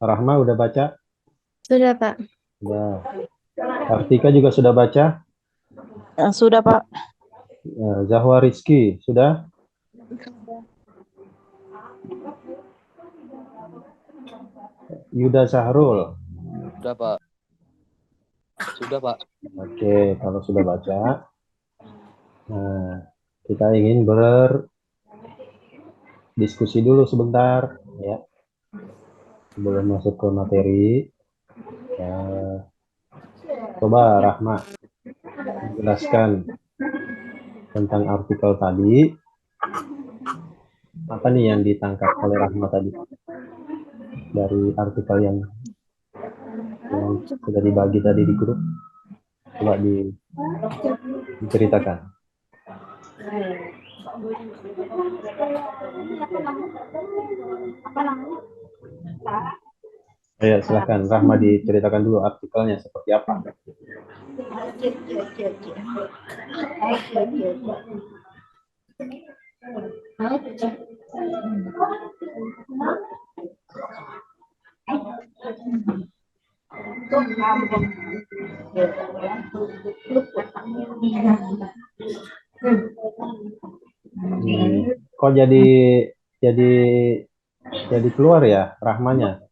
Rahma udah baca? Sudah, Pak. Udah. Artika juga sudah baca? Sudah, Pak. Zahwa Rizky, sudah? Yuda Sahrul. Sudah, Pak. Sudah, Pak. Oke, kalau sudah baca, nah, kita ingin berdiskusi dulu sebentar, ya, sebelum masuk ke materi. Ya, coba Rahma menjelaskan tentang artikel tadi. Apa nih yang ditangkap oleh Rahma tadi dari artikel yang sudah dibagi tadi di grup? Coba diceritakan. Ayo, silahkan Rahma diceritakan dulu artikelnya seperti apa. Kok jadi jadi keluar ya Rahmanya?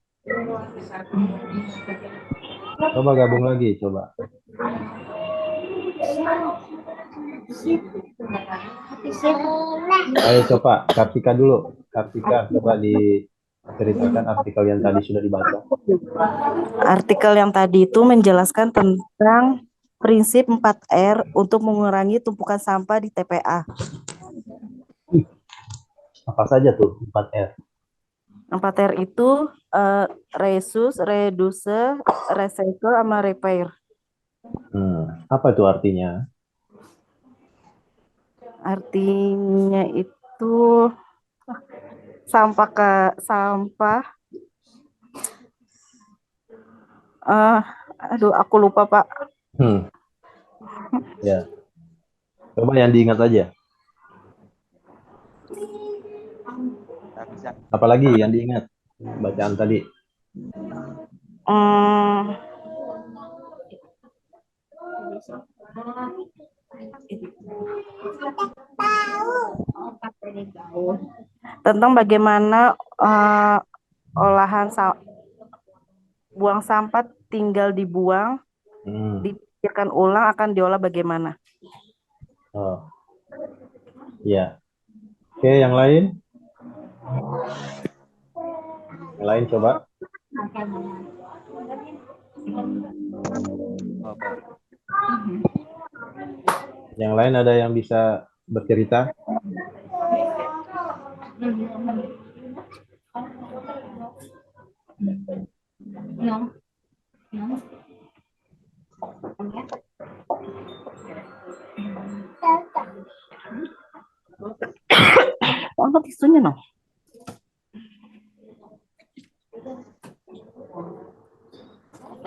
Coba gabung lagi, coba. Ayo coba Kartika dulu. Kartika coba diceritakan artikel yang tadi sudah dibaca. Artikel yang tadi itu menjelaskan tentang prinsip 4R untuk mengurangi tumpukan sampah di TPA. Apa saja tuh 4R? 4R itu reuse, reduce, recycle, sama repair. Apa itu artinya? Artinya itu sampah aduh aku lupa, Pak. Ya. Coba yang diingat aja. Apalagi yang diingat bacaan tadi? Tentang bagaimana olahan buang sampah tinggal dibuang, dipikirkan ulang akan diolah bagaimana. Oh, ya. Oke, yang lain? Yang lain coba. Yang lain ada yang bisa bercerita? Angkat tisunya no.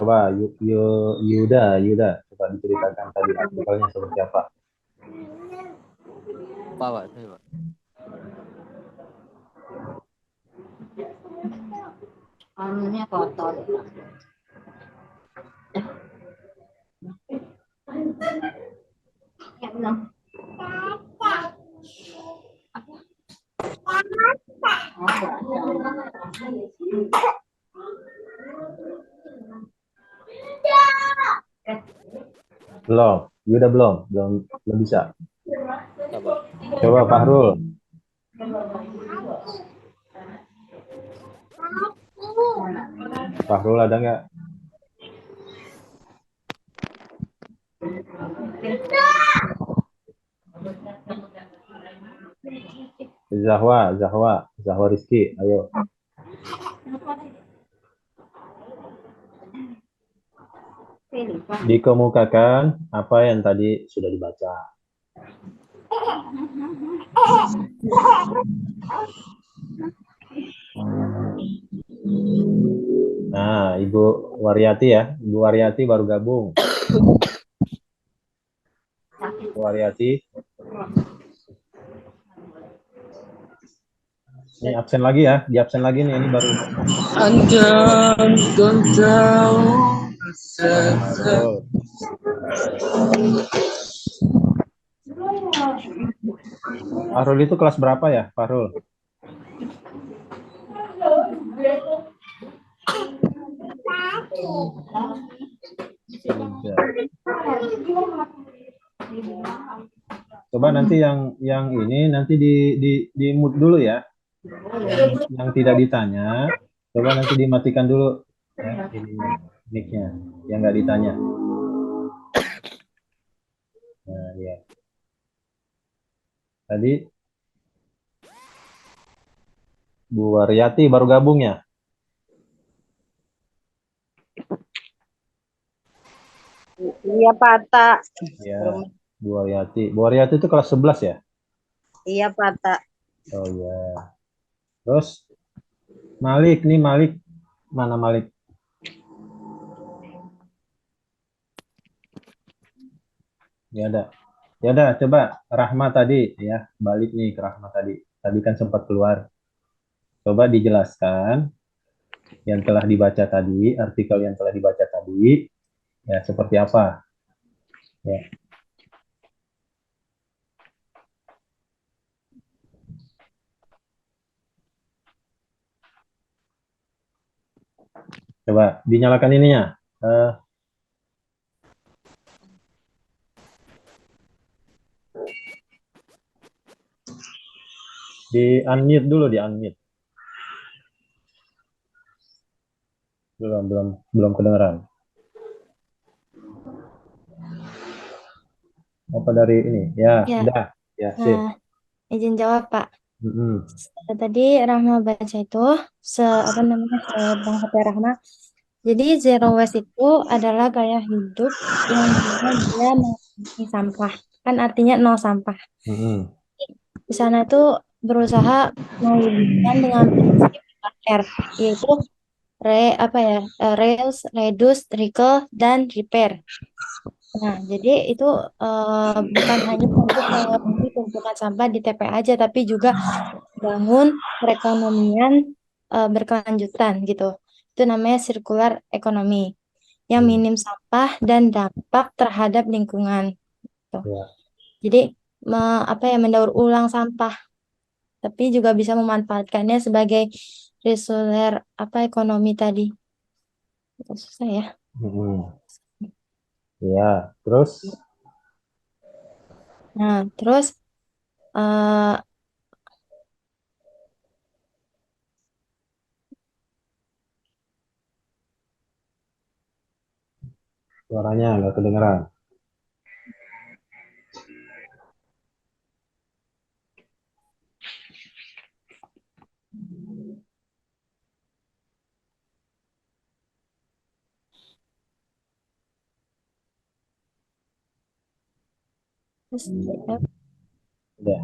Coba Yuda, coba diceritakan tadi artikelnya seperti apa? Pak, saya, Pak. Anunya kotor. Ya, belum. Belum, Yuda belum bisa. Coba Fahrul. Fahrul ada nggak? Zahwa Rizky, ayo. Dikemukakan apa yang tadi sudah dibaca. Nah, Ibu Waryati ya. Ibu Waryati baru gabung. Ibu Waryati. Ini absen lagi ya, di absen lagi nih, ini baru. Andam kau tahu rasa Fahrul itu kelas berapa ya, Fahrul? Tiga. Coba nanti yang ini nanti di mute dulu ya. Yang tidak ditanya, coba nanti dimatikan dulu ya ini mic-nya yang nggak ditanya. Nah, ya. Tadi Bu Waryati baru gabung ya? Iya, Pak Ata. Ya, Bu Waryati. Bu Waryati itu kelas 11 ya? Iya, Pak Ata. Oh ya. Terus Malik nih, Malik. Mana Malik? Ya ada. Ya ada, coba Rahma tadi ya, balik nih ke Rahma tadi. Tadi kan sempat keluar. Coba dijelaskan yang telah dibaca tadi, artikel yang telah dibaca tadi, ya seperti apa? Ya. Coba dinyalakan ininya. Di unmute dulu, di unmute. Belum kedengeran. Apa dari ini? Ya, Ya, udah. Ya, sip. izin jawab Pak. Mm-mm. Tadi Rahma baca itu apa namanya Bang HP Rahma. Jadi zero waste itu adalah gaya hidup yang dimana dia mengurangi sampah. Kan artinya nol sampah. Mm-mm. Di sana itu berusaha mewujudkan dengan prinsip 4R, yaitu apa ya? Reuse, reduce, recycle, dan repair. Nah, jadi itu bukan hanya untuk mengurangi tumpukan sampah di TPA aja, tapi juga bangun perekonomian berkelanjutan gitu. Itu namanya circular economy yang Hmm. minim sampah dan dampak terhadap lingkungan. Gitu. Ya. Jadi apa ya mendaur ulang sampah, tapi juga bisa memanfaatkannya sebagai resuler apa ekonomi tadi. Itu susah ya. Mm-mm. Ya, terus Nah, terus eh, suaranya nggak kedengeran. terus Udah.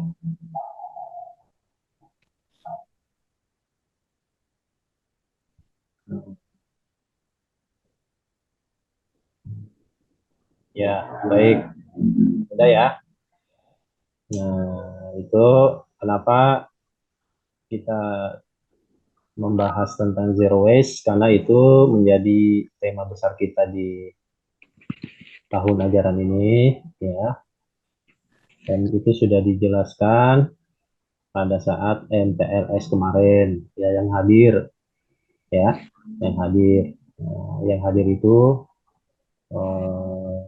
Ya, baik. Udah ya. Nah, itu kenapa kita membahas tentang zero waste karena itu menjadi tema besar kita di tahun ajaran ini ya. Dan itu sudah dijelaskan pada saat MTLS kemarin ya yang hadir ya, yang hadir. Nah, yang hadir itu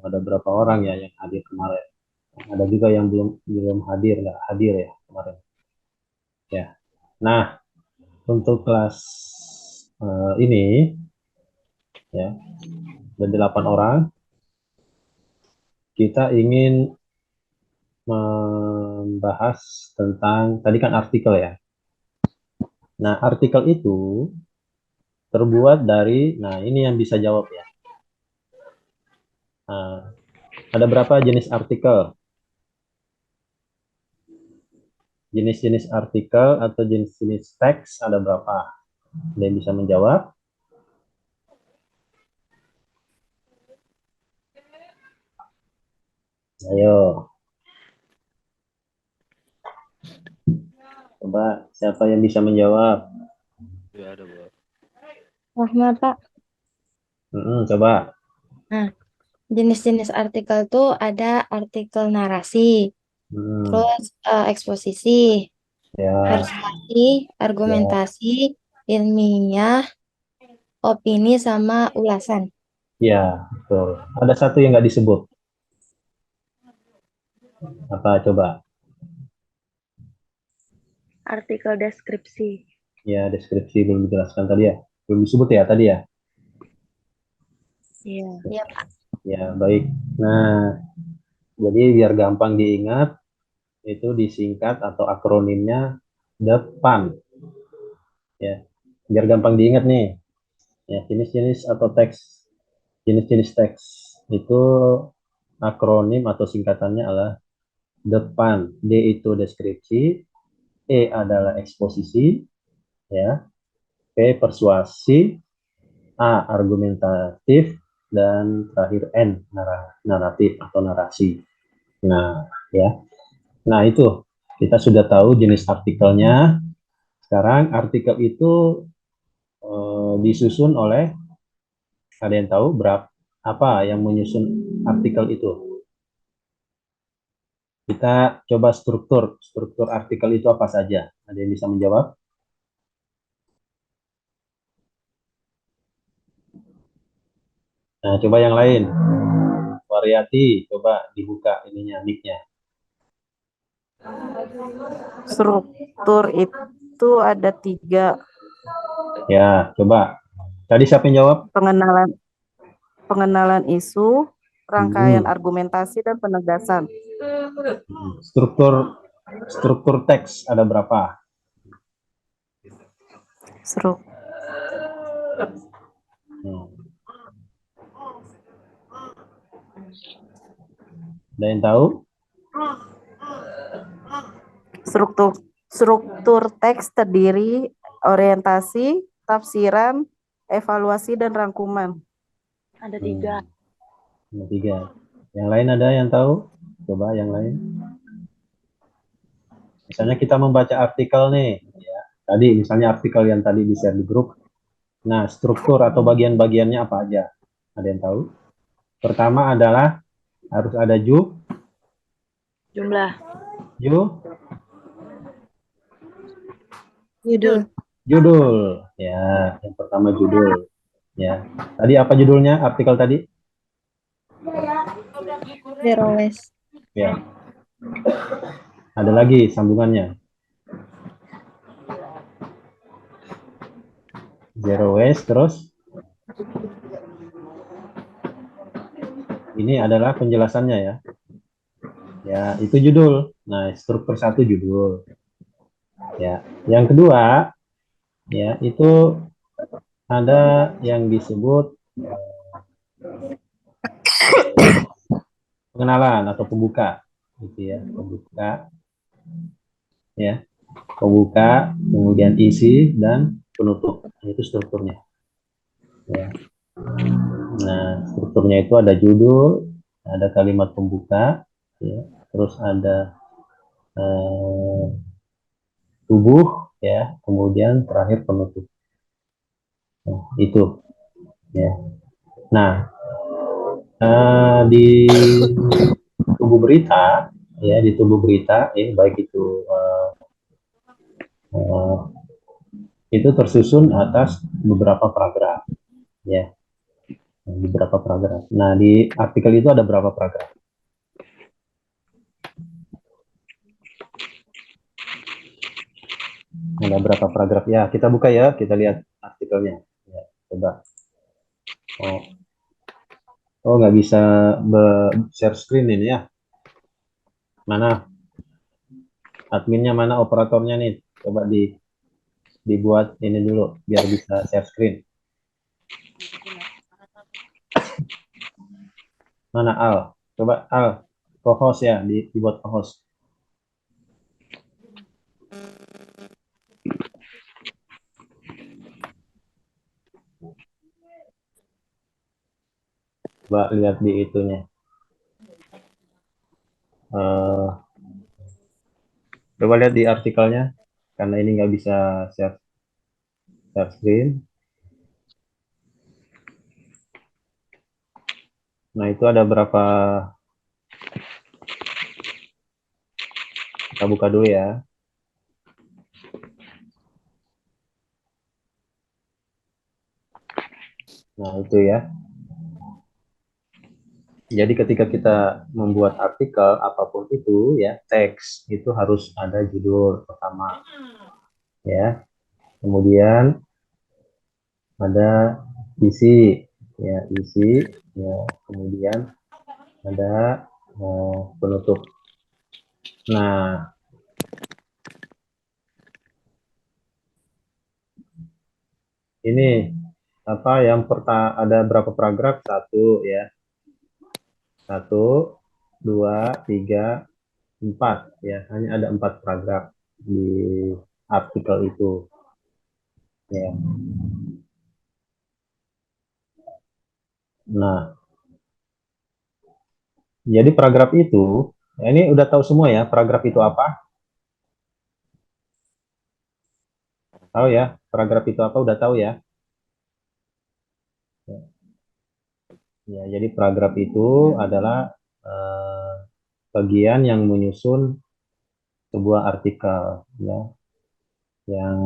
ada berapa orang ya yang hadir kemarin? Ada juga yang belum belum hadir, nggak hadir ya kemarin. Ya. Nah, untuk kelas ini ya, ada 8 orang. Kita ingin membahas tentang tadi kan artikel ya. Nah, artikel itu terbuat dari, nah ini yang bisa jawab ya. Nah, ada berapa jenis artikel? Jenis-jenis artikel atau jenis-jenis teks ada berapa? Ada yang bisa menjawab? Ayo. Coba siapa yang bisa menjawab? Ya ada Pak. Rahma, Pak. Coba. Nah, jenis-jenis artikel tuh ada artikel narasi, Hmm, terus eksposisi, ya, persuasi, ya, argumentasi, ilmiah, opini, sama ulasan. ya, betul. Ada satu yang nggak disebut. Apa coba? Artikel deskripsi. Ya, deskripsi belum dijelaskan tadi ya. Belum disebut ya tadi ya. Iya. Ya, Pak. Ya, baik. Nah, jadi biar gampang diingat, itu disingkat atau akronimnya DEPAN. Ya, biar gampang diingat nih. Ya, jenis-jenis atau jenis-jenis teks itu akronim atau singkatannya adalah DEPAN. D itu deskripsi, E adalah eksposisi, ya, P persuasi, A argumentatif, dan terakhir N naratif atau narasi. Nah, ya. Nah, itu kita sudah tahu jenis artikelnya. Sekarang artikel itu disusun oleh, ada yang tahu berapa apa yang menyusun artikel itu? Kita coba struktur artikel itu apa saja? Ada yang bisa menjawab? Nah, coba yang lain. Variati, coba dibuka ininya, mic-nya. Struktur itu ada 3. Ya, coba. Tadi siapa yang jawab? Pengenalan isu, rangkaian Hmm. argumentasi, dan penegasan. Struktur teks ada berapa? Struk- Hmm. Ada yang tahu? Struktur teks terdiri orientasi, tafsiran, evaluasi, dan rangkuman. Ada 3. Ada 3. Yang lain ada yang tahu? Coba yang lain. Misalnya kita membaca artikel nih, ya. Tadi misalnya artikel yang tadi di share di grup. Nah, struktur atau bagian-bagiannya apa aja? Ada yang tahu? Pertama adalah harus ada Jumlah. Judul. Ya, yang pertama judul. Ya. Tadi apa judulnya artikel tadi? Zero waste. Ya. Ada lagi sambungannya. Zero waste, terus ini adalah penjelasannya ya. Ya, itu judul. Nah, struktur 1 judul. Ya, yang kedua ya itu ada yang disebut pengenalan atau pembuka, gitu ya, pembuka, ya, pembuka, kemudian isi dan penutup. Itu strukturnya. Ya. Nah, strukturnya itu ada judul, ada kalimat pembuka, ya, terus ada tubuh, ya, kemudian terakhir penutup. Nah, itu, ya. Nah, di tubuh berita, ya, di tubuh berita, ya, baik uh, itu tersusun atas beberapa paragraf, ya, beberapa paragraf. Nah, di artikel itu ada berapa paragraf? Ada berapa paragraf? Ya, kita buka ya, kita lihat artikelnya. Ya, coba. Oh, nggak bisa share screen ini ya. Mana? Adminnya mana, operatornya nih? Coba dibuat ini dulu, biar bisa share screen. Mana Al? Coba Al, co-host ya, dibuat co-host. Coba lihat di itunya. Coba lihat di artikelnya. karena ini nggak bisa share screen. Nah, itu ada berapa? Kita buka dulu ya. Nah, itu ya. Jadi ketika kita membuat artikel apapun itu ya, teks itu harus ada judul pertama ya. Kemudian ada isi ya, isi ya. Kemudian ada penutup. Nah, ini apa yang ada berapa paragraf? Satu ya. 1, 2, 3, 4 ya. Hanya ada 4 paragraf di artikel itu ya. Nah, jadi paragraf itu, ya ini udah tahu semua ya, paragraf itu apa? Tahu ya, paragraf itu apa? Udah tahu ya? Ya, jadi paragraf itu adalah bagian yang menyusun sebuah artikel, ya, yang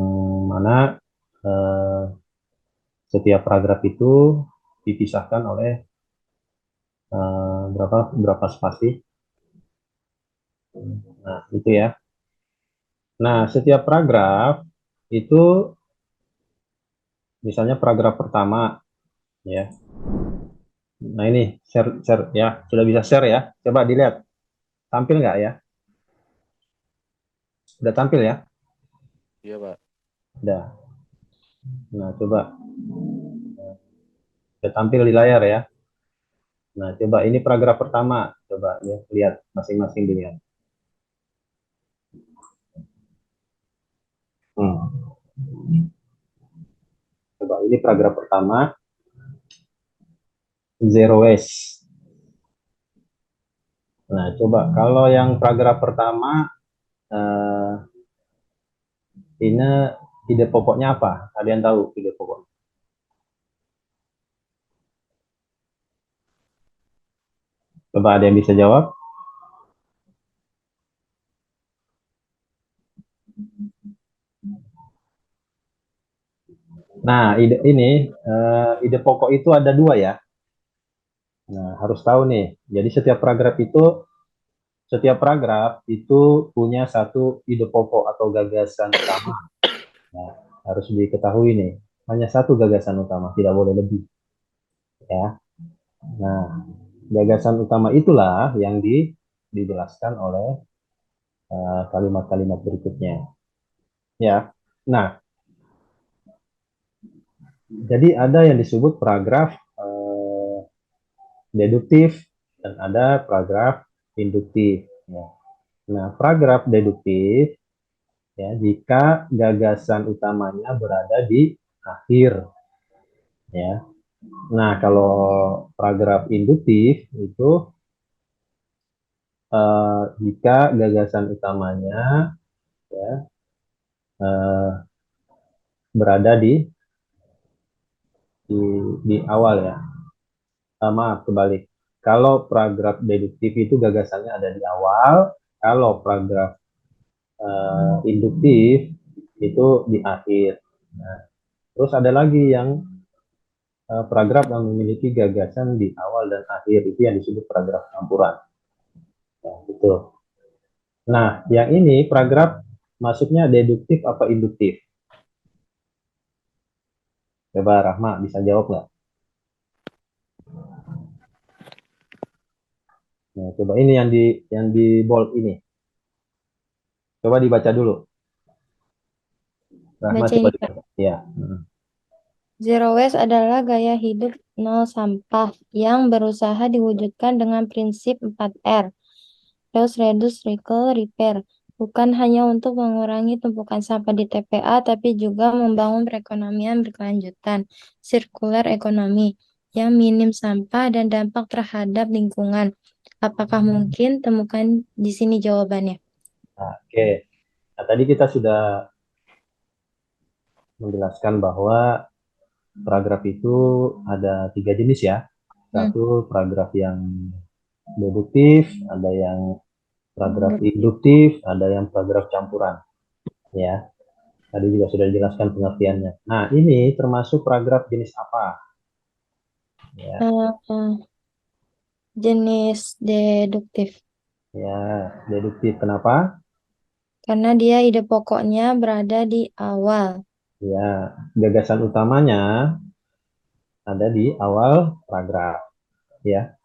mana setiap paragraf itu dipisahkan oleh berapa spasi. Nah, itu ya. Nah, setiap paragraf itu misalnya paragraf pertama ya. Nah, ini share ya, sudah bisa share ya. Coba dilihat, tampil nggak ya? Udah tampil ya? Iya, Pak. Udah. Nah, coba udah tampil di layar ya. Nah, coba ini paragraf pertama. Coba ya, lihat masing-masing dilihat. Coba ini paragraf pertama. Zero waste. Nah, coba kalau yang paragraf pertama ini ide pokoknya apa? Ada yang tahu ide pokoknya? Coba ada yang bisa jawab? Nah, ide pokok itu ada dua ya. Nah, harus tahu nih. Jadi setiap paragraf itu punya satu ide pokok atau gagasan utama. Nah, harus diketahui nih. Hanya satu gagasan utama, tidak boleh lebih. Ya. Nah, gagasan utama itulah yang dijelaskan oleh kalimat-kalimat berikutnya. Ya. Nah, jadi ada yang disebut paragraf deduktif dan ada paragraf induktif. Ya. Nah, paragraf deduktif ya jika gagasan utamanya berada di akhir. Ya. Nah, kalau paragraf induktif itu jika gagasan utamanya ya, berada di awal ya. Maaf, kebalik. Kalau paragraf deduktif itu gagasannya ada di awal, kalau paragraf induktif itu di akhir. Nah, terus ada lagi yang paragraf yang memiliki gagasan di awal dan akhir, itu yang disebut paragraf campuran. Nah, gitu. Nah, yang ini paragraf masuknya deduktif apa induktif? Coba Rahma bisa jawab nggak? Nah, coba ini yang di bold ini. Coba dibaca dulu. Rahma Baca coba ini, Kak. dibaca. Ya. Zero waste adalah gaya hidup nol sampah yang berusaha diwujudkan dengan prinsip 4R. Reuse, reduce, recycle, repair. Bukan hanya untuk mengurangi tumpukan sampah di TPA, tapi juga membangun perekonomian berkelanjutan, sirkular ekonomi, yang minim sampah dan dampak terhadap lingkungan. Apakah mungkin? Temukan di sini jawabannya. Nah, oke. Nah, tadi kita sudah menjelaskan bahwa paragraf itu ada 3 jenis ya. Satu paragraf yang deduktif, ada yang paragraf induktif, ada yang paragraf campuran. Ya, tadi juga sudah dijelaskan pengertiannya. Nah, ini termasuk paragraf jenis apa? Ya, Eh, jenis deduktif. ya, deduktif. Kenapa? Karena dia ide pokoknya berada di awal. Ya, gagasan utamanya ada di awal paragraf. Ya,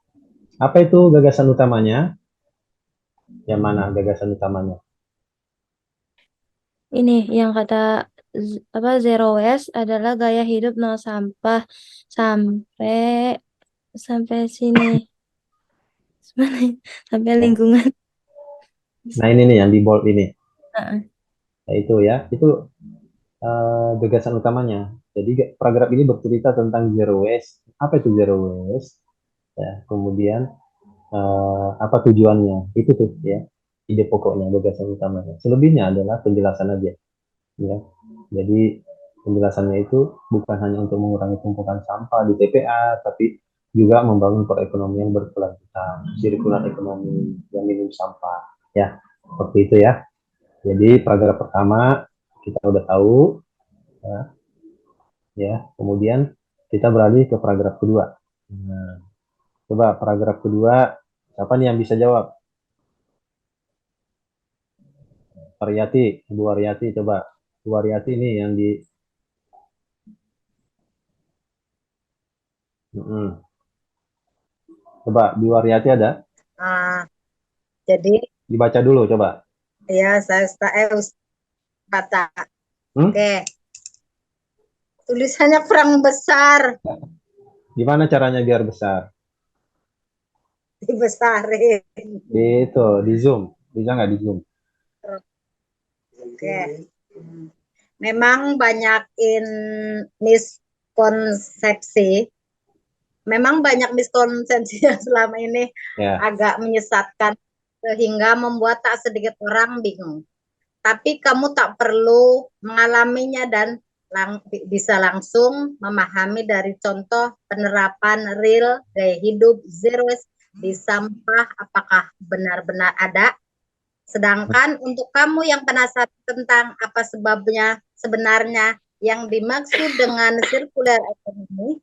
apa itu gagasan utamanya? Yang mana gagasan utamanya? Ini yang kata zero waste adalah gaya hidup nol sampah sampai sampai sini. Sampai lingkungan. Nah, ini nih yang di bold ini. Heeh. Nah, itu ya, itu gagasan utamanya. Jadi paragraf ini bercerita tentang zero waste. Apa itu zero waste? Ya, kemudian apa tujuannya? Itu tuh ya, ide pokoknya, gagasan utamanya. Selebihnya adalah penjelasan aja. Ya, jadi penjelasannya itu bukan hanya untuk mengurangi tumpukan sampah di TPA, tapi juga membangun perekonomian berkelanjutan, sirkular ekonomi yang minim sampah. Ya, seperti itu ya. Jadi paragraf pertama kita udah tahu, ya, ya. Kemudian kita beralih ke paragraf kedua. Nah, coba paragraf kedua, siapa nih yang bisa jawab? Variati, Bu Variati, coba. Bu Variati nih yang di. Coba Bu Variati ada? Ah, jadi Dibaca dulu coba. ya saya kata. Hmm? Oke, tulisannya kurang besar, Gimana caranya biar besar? dibesarin. Itu, di zoom. Bisa nggak di zoom? Oke. Memang banyak miskonsepsi. Memang banyak miskonsepsi yang selama ini Ya. agak menyesatkan sehingga membuat tak sedikit orang bingung. Tapi kamu tak perlu mengalaminya dan bisa langsung memahami dari contoh penerapan real gaya hidup zero waste di sampah apakah benar-benar ada. Sedangkan untuk kamu yang penasaran tentang apa sebabnya sebenarnya yang dimaksud dengan circular economy,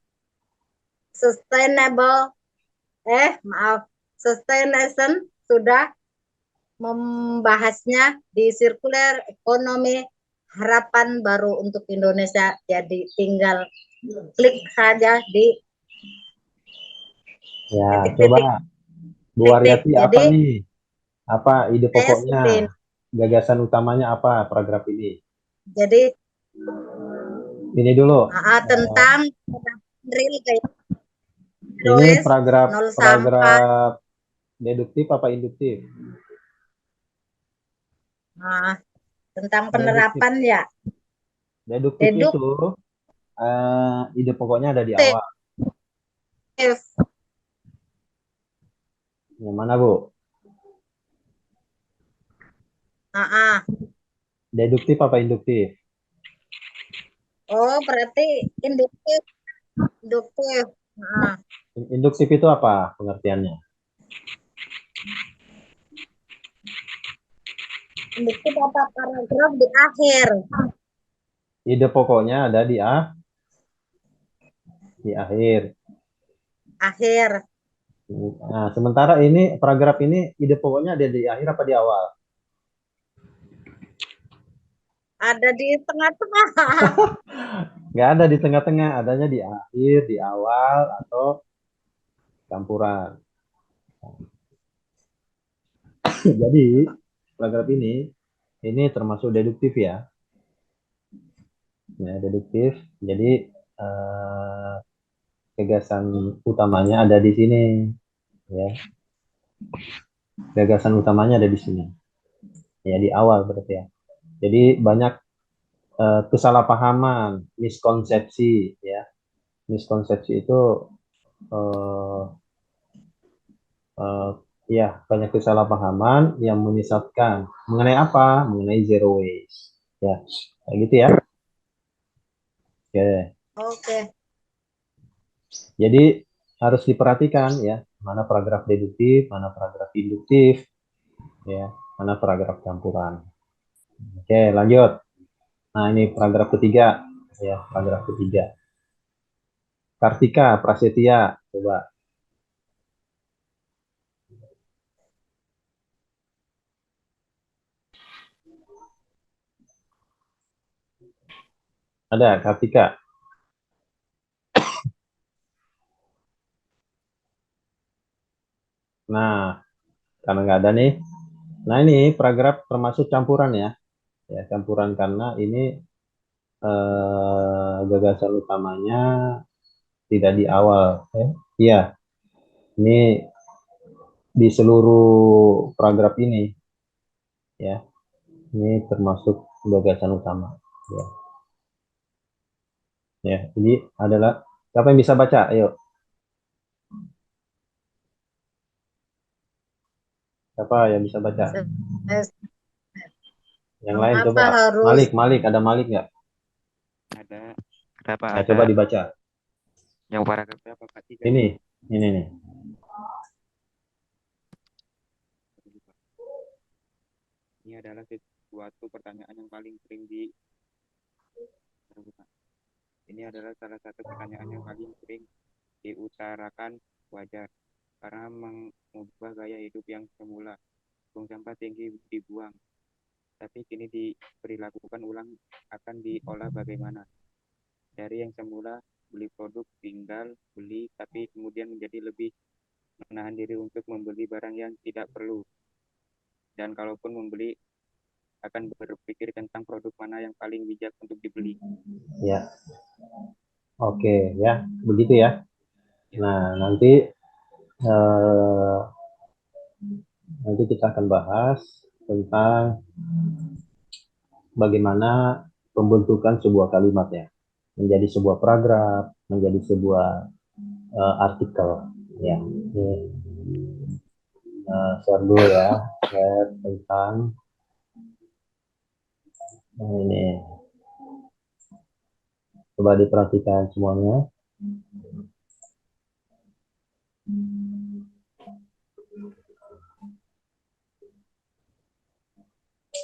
sustaination sudah membahasnya di circular economy harapan baru untuk Indonesia. Jadi tinggal klik saja di Ya, titik-titik. coba Bu Ariati apa Jadi nih? Apa ide saya seperti pokoknya? Gagasan utamanya apa paragraf ini? jadi Ini dulu. tentang real kayak Ini waste, paragraf nol sampah. paragraf deduktif apa induktif? Tentang Deduktif. penerapan ya. Deduktif itu ide pokoknya ada di awal. Yang mana, Bu? Deduktif apa induktif? Oh, berarti induktif. Induktif. Induktif itu apa pengertiannya? Induktif apa paragraf di akhir. Ide pokoknya ada di akhir. Akhir. Nah, sementara ini paragraf ini ide pokoknya ada di akhir apa di awal? Ada di tengah-tengah. Nggak ada di tengah-tengah, adanya di akhir, di awal, atau campuran. Jadi, paragraf ini termasuk deduktif ya. Ya, deduktif. Jadi, gagasan utamanya ada di sini. Ya. Gagasan utamanya ada di sini. Ya, di awal berarti ya. Jadi, banyak kesalahpahaman, miskonsepsi ya. Miskonsepsi itu ya banyak kesalahpahaman yang menyesatkan mengenai apa? Mengenai zero waste. Ya, kayak gitu ya. Oke. Oke. Jadi harus diperhatikan ya, mana paragraf deduktif, mana paragraf induktif, ya, mana paragraf campuran. Oke, lanjut. Nah, ini paragraf ketiga, ya, paragraf ketiga. Kartika Prasetya, coba. Ada Kartika? Nah, karena nggak ada nih. Nah, ini paragraf termasuk campuran ya. Ya, campuran karena ini gagasan utamanya tidak di awal. Ya. Iya, ini di seluruh paragraf ini. Ya, ini termasuk gagasan utama. Ya, ya. Jadi adalah siapa yang bisa baca? Ayo. Siapa yang bisa baca? Yang lain Mengapa coba. harus Malik, ada Malik nggak? Ada. Kenapa Nah, ada? coba dibaca. Yang paragraf berapa, Pak? 3. Ini nih. Ini adalah suatu pertanyaan yang paling sering Ini adalah salah satu pertanyaan yang paling sering diutarakan wajar karena mengubah gaya hidup yang semula. Buang sampah tinggi dibuang, tapi kini diberlakukan ulang akan diolah bagaimana? Dari yang semula beli produk tinggal beli, tapi kemudian menjadi lebih menahan diri untuk membeli barang yang tidak perlu. Dan kalaupun membeli, akan berpikir tentang produk mana yang paling bijak untuk dibeli. Ya. Oke, ya. Begitu ya. Nah, nanti kita akan bahas tentang bagaimana pembentukan sebuah kalimat ya. Menjadi sebuah paragraf, menjadi sebuah artikel ya. Ini share dulu ya, share tentang ini. Coba diperhatikan semuanya.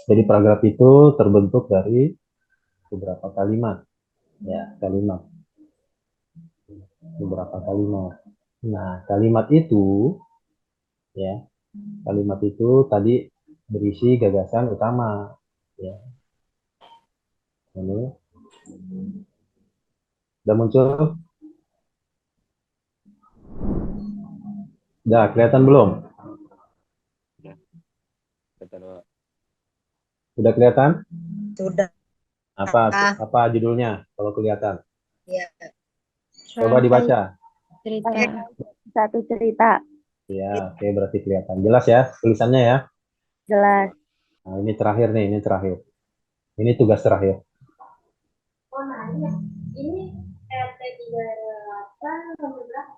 Jadi paragraf itu terbentuk dari beberapa kalimat, ya kalimat, beberapa kalimat. Nah, kalimat itu, ya, kalimat itu tadi berisi gagasan utama, ya. Ini udah muncul? Udah kelihatan belum? Udah kelihatan? sudah Apa judulnya kalau kelihatan? ya. Coba dibaca. Cerita. Satu cerita. Ya, oke, berarti kelihatan. Jelas ya tulisannya ya? Jelas. Nah, ini terakhir nih, ini terakhir. Ini tugas terakhir. Oh, nanya. Ini RT 38 nomor berapa?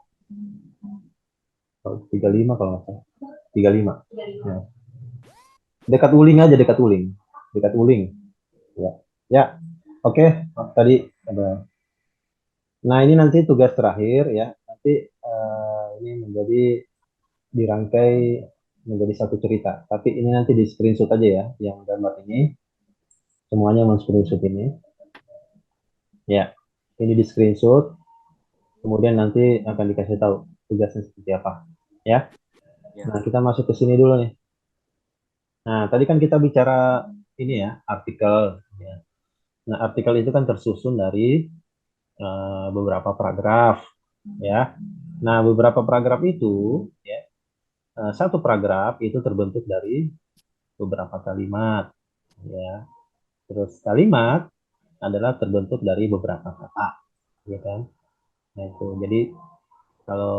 35 kalau nggak salah. 35. Ya. Dekat uling aja, dekat uling. Dekat uling. Ya. Ya. Oke, tadi ada. Nah, ini nanti tugas terakhir ya. Nanti ini menjadi dirangkai menjadi satu cerita. Tapi ini nanti di screenshot aja ya, yang gambar ini. Semuanya men-screenshot ini. Ya, ini di screenshot. Kemudian nanti akan dikasih tahu tugasnya seperti apa. Ya. Nah, kita masuk ke sini dulu nih. Nah, tadi kan kita bicara ini ya, artikel. Ya. Nah, artikel itu kan tersusun dari beberapa paragraf. Ya. Nah, beberapa paragraf itu, ya, satu paragraf itu terbentuk dari beberapa kalimat. Ya. Terus kalimat adalah terbentuk dari beberapa kata. Ya kan? Nah, itu. Jadi, kalau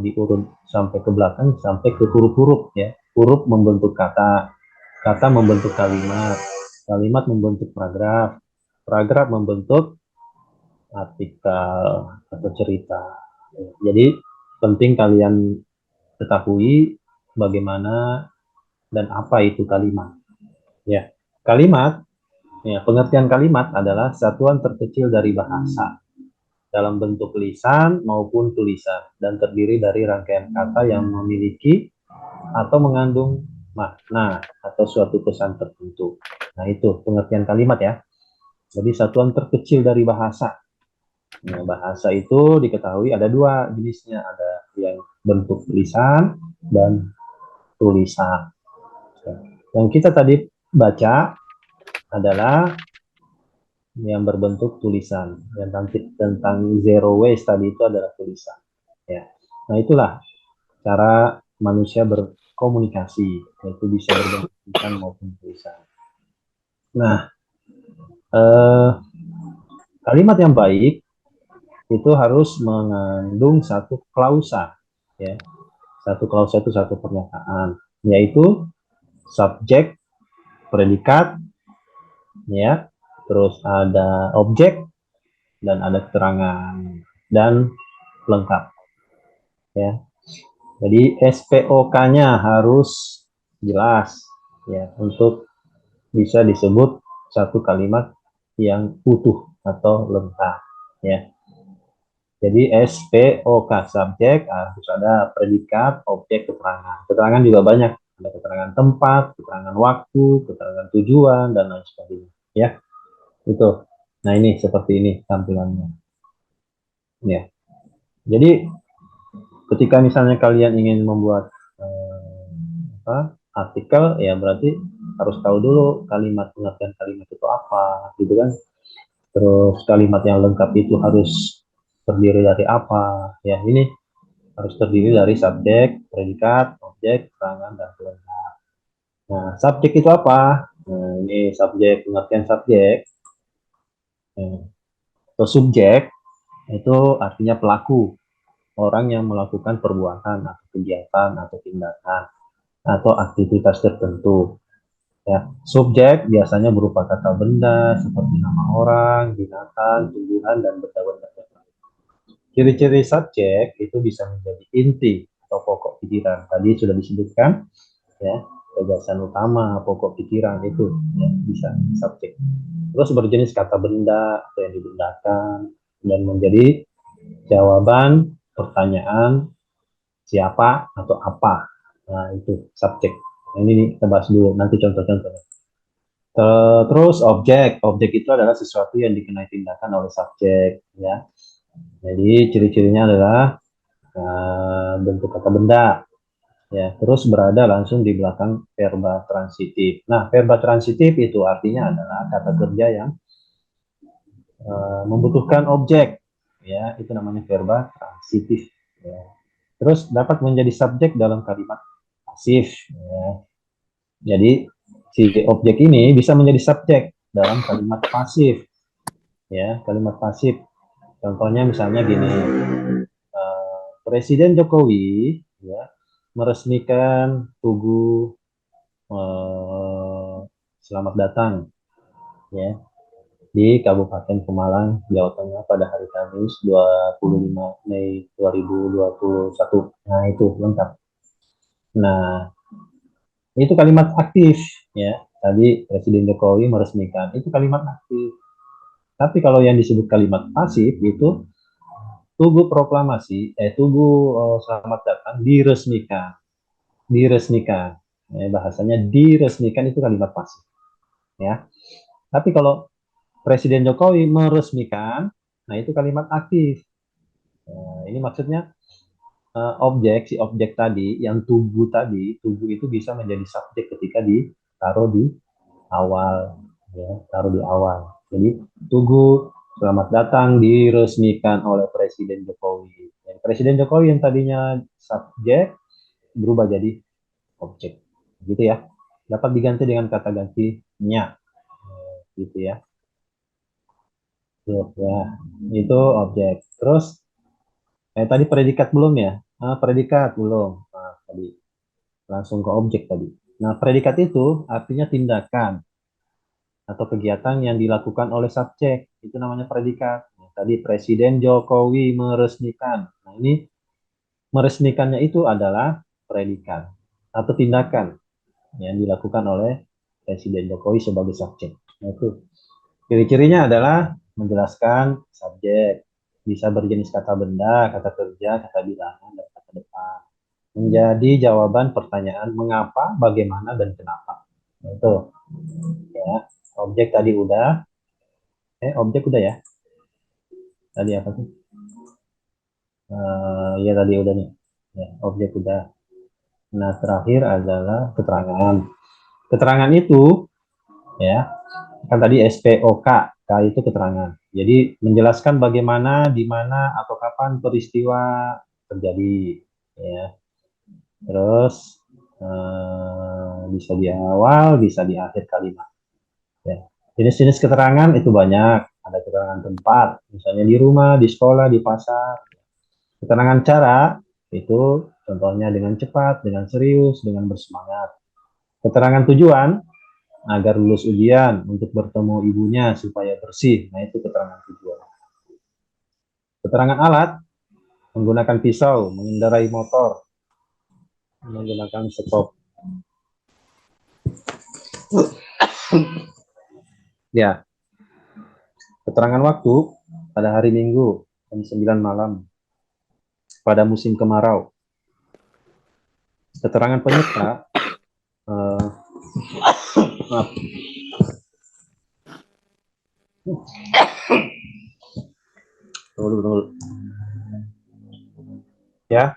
diurut sampai ke belakang, sampai ke huruf-huruf ya. Huruf membentuk kata, kata membentuk kalimat, kalimat membentuk paragraf, paragraf membentuk artikel atau cerita. Jadi penting kalian ketahui bagaimana dan apa itu kalimat. Ya, kalimat Ya, pengertian kalimat adalah satuan terkecil dari bahasa dalam bentuk lisan maupun tulisan dan terdiri dari rangkaian kata yang memiliki atau mengandung makna atau suatu pesan tertentu. Nah, itu pengertian kalimat ya. Jadi satuan terkecil dari bahasa. Nah, bahasa itu diketahui ada dua jenisnya, ada yang bentuk lisan dan tulisan. Yang kita tadi baca adalah yang berbentuk tulisan. Yang nanti tentang zero waste tadi itu adalah tulisan. Ya. Nah, itulah cara manusia berkomunikasi, yaitu bisa berbentuk tulisan maupun tulisan. Nah, kalimat yang baik itu harus mengandung satu klausa, ya. Satu klausa itu satu pernyataan, yaitu subjek, predikat, ya, terus ada objek dan ada keterangan dan lengkap, ya. Jadi SPOK-nya harus jelas, ya, untuk bisa disebut satu kalimat yang utuh atau lengkap, ya. Jadi SPOK, subjek harus ada predikat, objek, keterangan. Keterangan juga banyak. Ada keterangan tempat, keterangan waktu, keterangan tujuan, dan lain sebagainya. Ya, itu. Nah, ini seperti ini tampilannya. Ya. Jadi ketika misalnya kalian ingin membuat artikel, ya berarti harus tahu dulu pengertian kalimat itu apa, gitu kan. Terus kalimat yang lengkap itu harus terdiri dari apa? Ya, ini harus terdiri dari subjek, predikat, objek, keterangan, dan pelengkap. Nah, subjek itu apa? Nah, ini subjek, pengertian subjek. Atau subjek itu artinya pelaku, orang yang melakukan perbuatan atau kegiatan atau tindakan atau aktivitas tertentu. Ya, subjek biasanya berupa kata benda seperti nama orang, binatang, tumbuhan, dan benda-benda. Ciri-ciri subjek itu bisa menjadi inti atau pokok pikiran. Tadi sudah disebutkan, ya, gagasan utama, pokok pikiran itu, ya, bisa subjek. Terus berjenis kata benda atau yang dibendakan dan menjadi jawaban pertanyaan siapa atau apa. Nah, itu subjek. Nah, ini kita bahas dulu nanti contoh-contohnya. Terus objek itu adalah sesuatu yang dikenai tindakan oleh subjek, ya. Jadi ciri-cirinya adalah bentuk kata benda, ya. Terus berada langsung di belakang verba transitif. Nah, verba transitif itu artinya adalah kata kerja yang membutuhkan objek, ya. Itu namanya verba transitif. Ya. Terus dapat menjadi subjek dalam kalimat pasif. Ya. Jadi si objek ini bisa menjadi subjek dalam kalimat pasif, ya, kalimat pasif. Contohnya misalnya gini, Presiden Jokowi, ya, meresmikan Tugu Selamat Datang, ya, di Kabupaten Pemalang, Jawa Tengah pada hari Kamis 25 Mei 2021. Nah, itu lengkap. Nah, itu kalimat aktif, ya. Tadi Presiden Jokowi meresmikan, itu kalimat aktif. Tapi kalau yang disebut kalimat pasif itu Tugu proklamasi, Tugu Selamat Datang diresmikan, ya, bahasanya diresmikan itu kalimat pasif, ya. Tapi kalau Presiden Jokowi meresmikan, nah itu kalimat aktif. Nah, ini maksudnya si objek tadi, yang tugu itu bisa menjadi subjek ketika ditaruh di awal, ya, taruh di awal. Jadi Tugu Selamat Datang diresmikan oleh Presiden Jokowi. Ya, Presiden Jokowi yang tadinya subjek berubah jadi objek, gitu ya. Dapat diganti dengan kata gantinya, gitu ya. Tuh, ya, itu objek. Terus tadi predikat belum ya? Predikat belum. Nah, tadi langsung ke objek tadi. Nah, predikat itu artinya tindakan atau kegiatan yang dilakukan oleh subjek. Itu namanya predikat. Nah, tadi Presiden Jokowi meresmikan. Nah, ini meresmikannya itu adalah predikat atau tindakan yang dilakukan oleh Presiden Jokowi sebagai subjek. Nah, itu ciri-cirinya adalah menjelaskan subjek, bisa berjenis kata benda, kata kerja, kata bilangan, dan kata depan. Menjadi jawaban pertanyaan mengapa, bagaimana, dan kenapa. Nah, itu ya. Objek tadi udah. Objek udah ya. Tadi apa sih? Ya tadi udah nih. Ya, objek udah. Nah, terakhir adalah keterangan. Keterangan itu ya, kan tadi SPOK, K itu keterangan. Jadi menjelaskan bagaimana, di mana, atau kapan peristiwa terjadi. Ya. Terus bisa di awal, bisa di akhir kalimat. Ya. Jenis-jenis keterangan itu banyak. Ada keterangan tempat, misalnya di rumah, di sekolah, di pasar. Keterangan cara itu contohnya dengan cepat, dengan serius, dengan bersemangat. Keterangan tujuan agar lulus ujian, untuk bertemu ibunya supaya bersih. Nah, itu keterangan tujuan. Keterangan alat, menggunakan pisau, mengendarai motor, menggunakan stop. Ya. Keterangan waktu, pada hari Minggu, jam 9 malam, pada musim kemarau. Keterangan penyerta, maaf. Tunggu. Ya,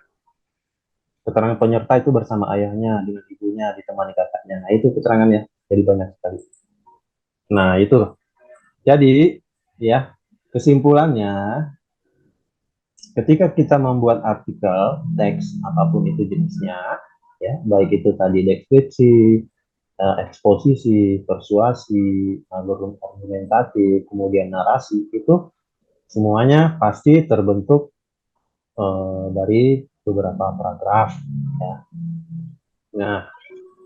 keterangan penyerta itu bersama ayahnya, dengan ibunya, ditemani kakaknya. Nah, itu keterangannya, jadi banyak sekali. Nah, itu. Jadi, ya, kesimpulannya, ketika kita membuat artikel, teks, apapun itu jenisnya, ya, baik itu tadi deskripsi, eksposisi, persuasi, argumentatif, kemudian narasi, itu semuanya pasti terbentuk dari beberapa paragraf. Ya. Nah,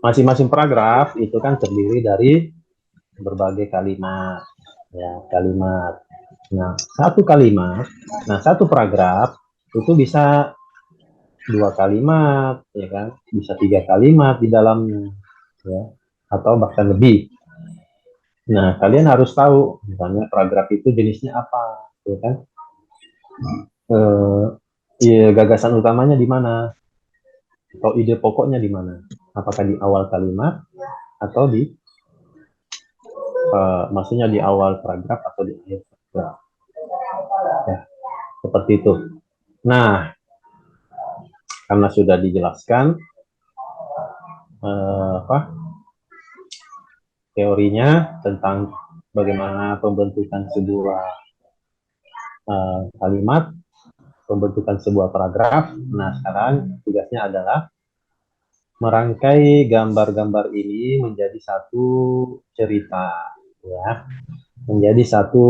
masing-masing paragraf itu kan terdiri dari berbagai kalimat. Ya, kalimat. Nah, satu paragraf itu bisa 2 kalimat, ya kan? Bisa 3 kalimat di dalamnya, ya, atau bahkan lebih. Nah, kalian harus tahu, misalnya paragraf itu jenisnya apa, ya kan? Ya, gagasan utamanya di mana? Atau ide pokoknya di mana? Apakah di awal kalimat atau di maksudnya di awal paragraf atau di akhir paragraf? Ya, seperti itu. Nah, karena sudah dijelaskan teorinya tentang bagaimana pembentukan sebuah kalimat, pembentukan sebuah paragraf. Nah, sekarang tugasnya adalah merangkai gambar-gambar ini menjadi satu cerita, ya, menjadi satu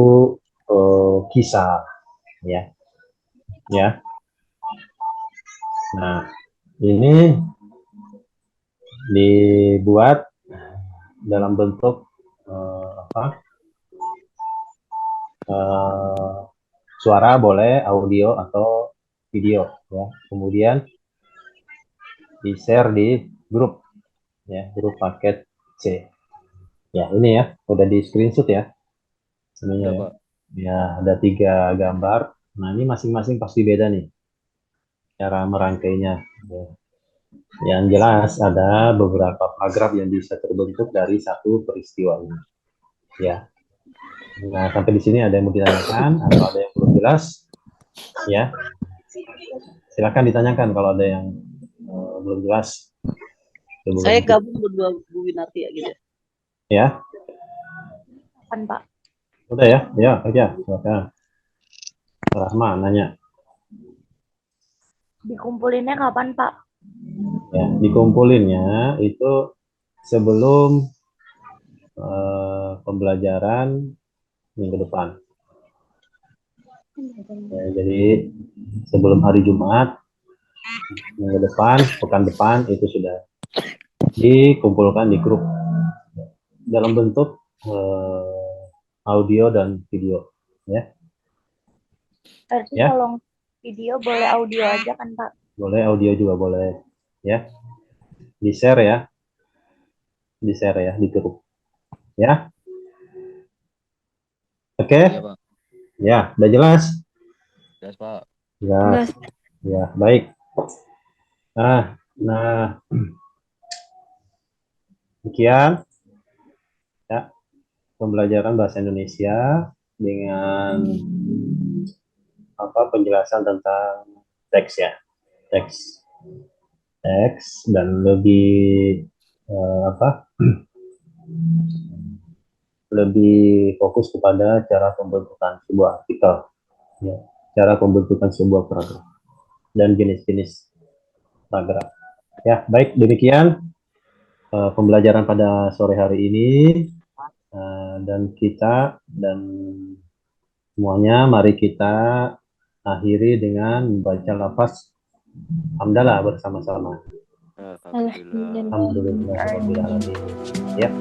kisah, ya, ya. Nah, ini dibuat dalam bentuk suara boleh, audio atau video, ya. Kemudian di share di grup, ya, grup paket C. Ya, ini ya, udah di screenshot ya. Ini ya. Ya, ada 3 gambar. Nah, ini masing-masing pasti beda nih cara merangkainya. Ya. Yang jelas ada beberapa paragraf yang bisa terbentuk dari satu peristiwa ini. Ya. Nah, sampai di sini ada yang mau ditanyakan atau ada yang belum jelas? Ya. Silakan ditanyakan kalau ada yang belum jelas. Saya gabung berdua Bu Winarti ya gitu. Ya. Kapan, Pak? Udah ya? Ya, aja. Silakan. Rahma nanya. Dikumpulinnya kapan, Pak? Ya, dikumpulinnya itu sebelum pembelajaran minggu depan. Ya, jadi sebelum hari Jumat minggu depan, pekan depan itu sudah dikumpulkan di grup dalam bentuk audio dan video, ya. Berarti Ya. kalau video boleh audio aja kan, Pak? Boleh audio juga boleh, ya. Di share ya, di grup, ya. Oke, Iya, Pak. ya, udah jelas? Jelas, Pak. Jelas. Ya, baik. Nah, demikian ya pembelajaran bahasa Indonesia dengan penjelasan tentang teks ya, teks dan lebih lebih fokus kepada cara pembentukan sebuah artikel, ya, cara pembentukan sebuah paragraf dan jenis-jenis paragraf. Ya, baik, demikian pembelajaran pada sore hari ini, dan semuanya mari kita akhiri dengan membaca lafaz hamdalah bersama-sama. Alhamdulillah. Alhamdulillahirabbil alamin. Ya.